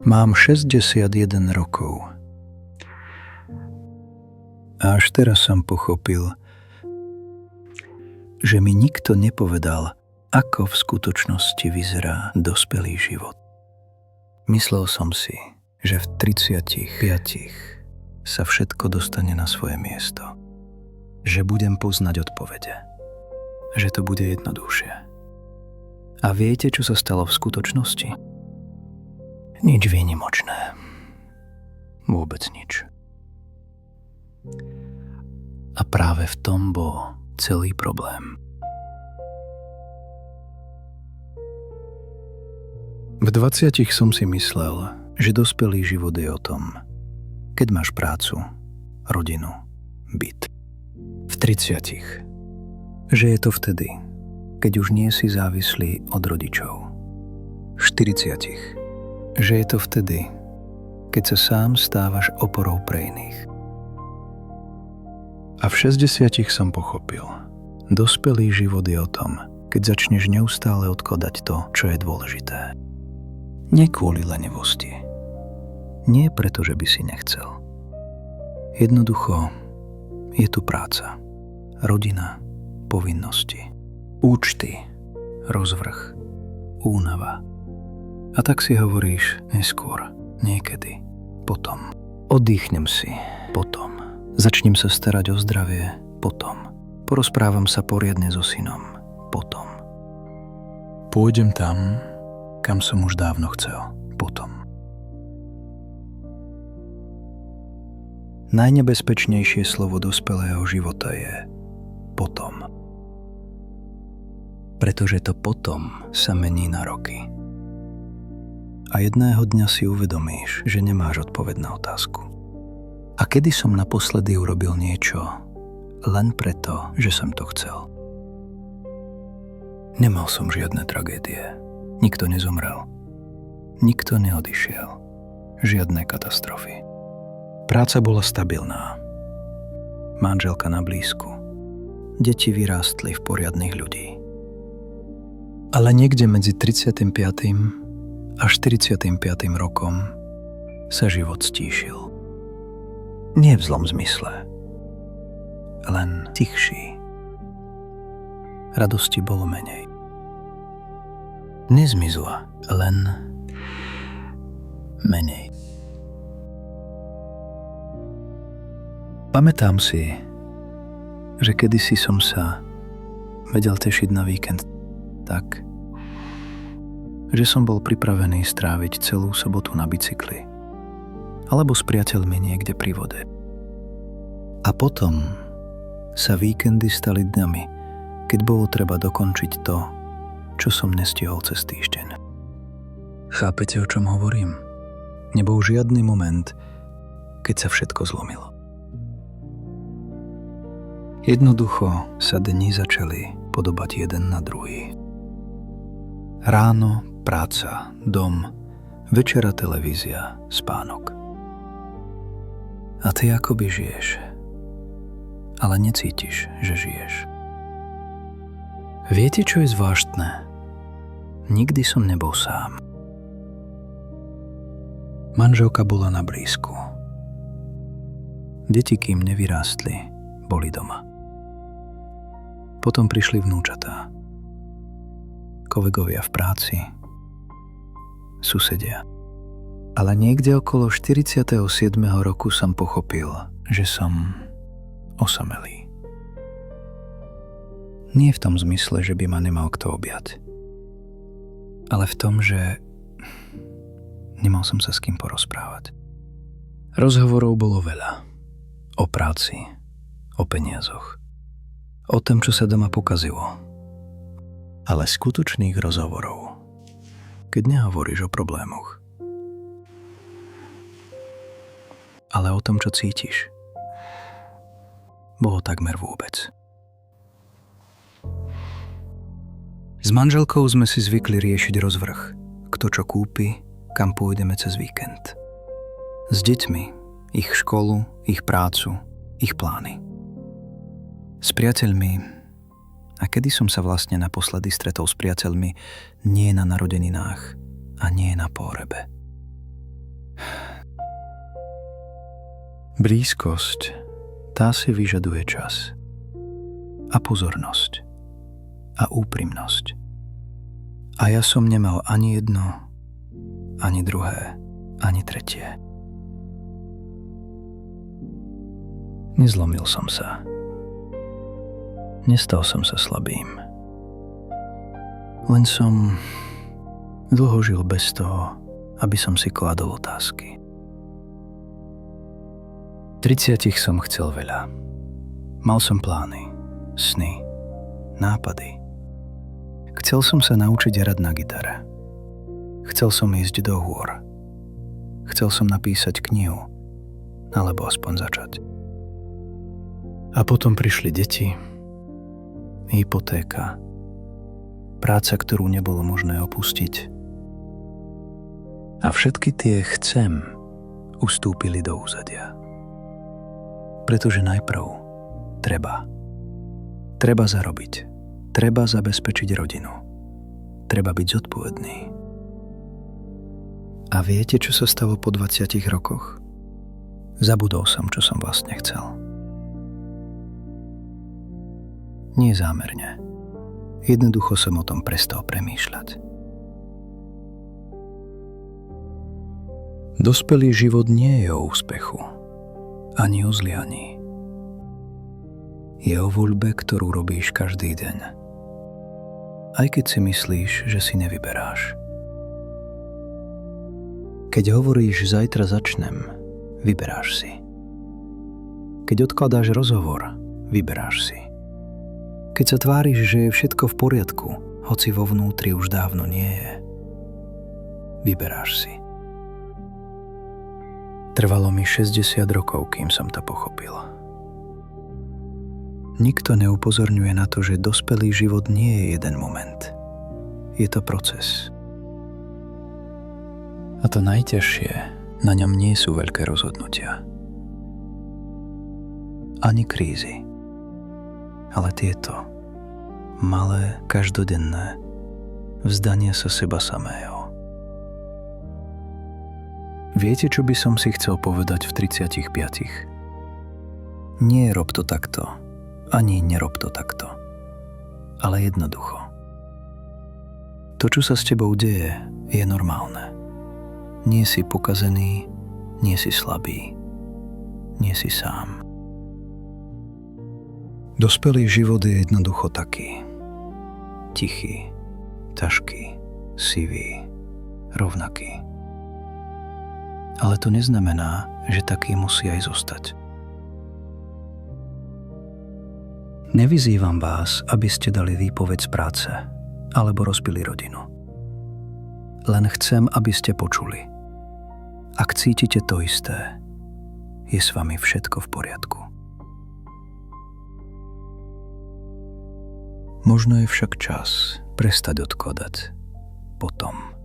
Mám 61 rokov. A až teraz som pochopil, že mi nikto nepovedal, ako v skutočnosti vyzerá dospelý život. Myslel som si, že v 35 sa všetko dostane na svoje miesto. Že budem poznať odpovede. Že to bude jednoduchšie. A viete, čo sa stalo v skutočnosti? Nič výnimočné. Vôbec nič. A práve v tom bol celý problém. V 20 som si myslel, že dospelý život je o tom, keď máš prácu, rodinu, byt. V 30, že je to vtedy, keď už nie si závislý od rodičov. V 40, že je to vtedy, keď sa sám stávaš oporou pre iných. A v 60 som pochopil, dospelý život je o tom, keď začneš neustále odkladať to, čo je dôležité. Nie kvôli lenivosti. Nie preto, že by si nechcel. Jednoducho, je tu práca, rodina, povinnosti, účty, rozvrh, únava. A tak si hovoríš neskôr, niekedy, potom. Oddychnem si, potom. Začnem sa starať o zdravie, potom. Porozprávam sa poriadne so synom, potom. Pôjdem tam, kam som už dávno chcel, potom. Najnebezpečnejšie slovo dospelého života je potom. Pretože to potom sa mení na roky. A jedného dňa si uvedomíš, že nemáš odpoveď na otázku. A kedy som naposledy urobil niečo len preto, že som to chcel? Nemal som žiadne tragédie. Nikto nezomrel. Nikto neodišiel. Žiadne katastrofy. Práca bola stabilná. Manželka na blízku. Deti vyrástli v poriadnych ľudí. Ale niekde medzi 35. a 45. rokom sa život stíšil. Nie v zlom zmysle, len tichší. Radosti bolo menej. Nezmizla, len menej. Pamätám si, že kedysi som sa vedel tešiť na víkend tak, že som bol pripravený stráviť celú sobotu na bicykli alebo s priateľmi niekde pri vode. A potom sa víkendy stali dňami, keď bolo treba dokončiť to, čo som nestihol cez týždeň. Chápete, o čom hovorím? Nebol žiadny moment, keď sa všetko zlomilo. Jednoducho sa dni začali podobať jeden na druhý. Ráno, práca, dom, večera televízia, spánok. A ty akoby žiješ, ale necítiš, že žiješ. Viete, čo je zvláštne? Nikdy som nebol sám. Manželka bola na blízku. Deti, kým nevyrástli, boli doma. Potom prišli vnúčatá. Kolegovia v práci, susedia. Ale niekde okolo 47. roku som pochopil, že som osamelý. Nie v tom zmysle, že by ma nemal kto objať, ale v tom, že nemal som sa s kým porozprávať. Rozhovorov bolo veľa. O práci, o peniazoch, o tom, čo sa doma pokazilo. Ale skutočných rozhovorov, keď nehovoríš o problémoch, ale o tom, čo cítiš, bolo takmer vôbec. S manželkou sme si zvykli riešiť rozvrh, kto čo kúpi, kam pôjdeme cez víkend. S deťmi, ich školu, ich prácu, ich plány. S priateľmi. A kedy som sa vlastne naposledy stretol s priateľmi nie na narodeninách a nie na pohrebe? Blízkosť, tá si vyžaduje čas a pozornosť a úprimnosť. A ja som nemal ani jedno, ani druhé, ani tretie. Nezlomil som sa. Nestal som sa slabým. Len som dlho žil bez toho, aby som si kladol otázky. V 30 som chcel veľa. Mal som plány, sny, nápady. Chcel som sa naučiť hrať na gitare. Chcel som ísť do hôr. Chcel som napísať knihu, alebo aspoň začať. A potom prišli deti, hypotéka, práca, ktorú nebolo možné opustiť. A všetky tie chcem ustúpili do úzadia. Pretože najprv treba. Treba zarobiť. Treba zabezpečiť rodinu. Treba byť zodpovedný. A viete, čo sa stalo po 20 rokoch? Zabudol som, čo som vlastne chcel. Nie zámerne. Jednoducho som o tom prestal premýšľať. Dospelý život nie je o úspechu, ani o zlyhaní. Je o voľbe, ktorú robíš každý deň. Aj keď si myslíš, že si nevyberáš. Keď hovoríš zajtra začnem, vyberáš si. Keď odkladáš rozhovor, vyberáš si. Keď sa tváriš, že je všetko v poriadku, hoci vo vnútri už dávno nie je, vyberáš si. Trvalo mi 60 rokov, kým som to pochopil. Nikto neupozorňuje na to, že dospelý život nie je jeden moment. Je to proces. A to najťažšie, na ňom nie sú veľké rozhodnutia. Ani krízy. Ale tieto malé, každodenné vzdania sa seba samého. Viete, čo by som si chcel povedať v 35? Nie rob to takto, ani nerob to takto. Ale jednoducho. To, čo sa s tebou deje, je normálne. Nie si pokazený, nie si slabý, nie si sám. Dospelý život je jednoducho taký. Tichý, ťažký, sivý, rovnaký. Ale to neznamená, že taký musí aj zostať. Nevyzývam vás, aby ste dali výpoveď z práce alebo rozbili rodinu. Len chcem, aby ste počuli. Ak cítite to isté, je s vami všetko v poriadku. Možno je však čas prestať odkladať potom.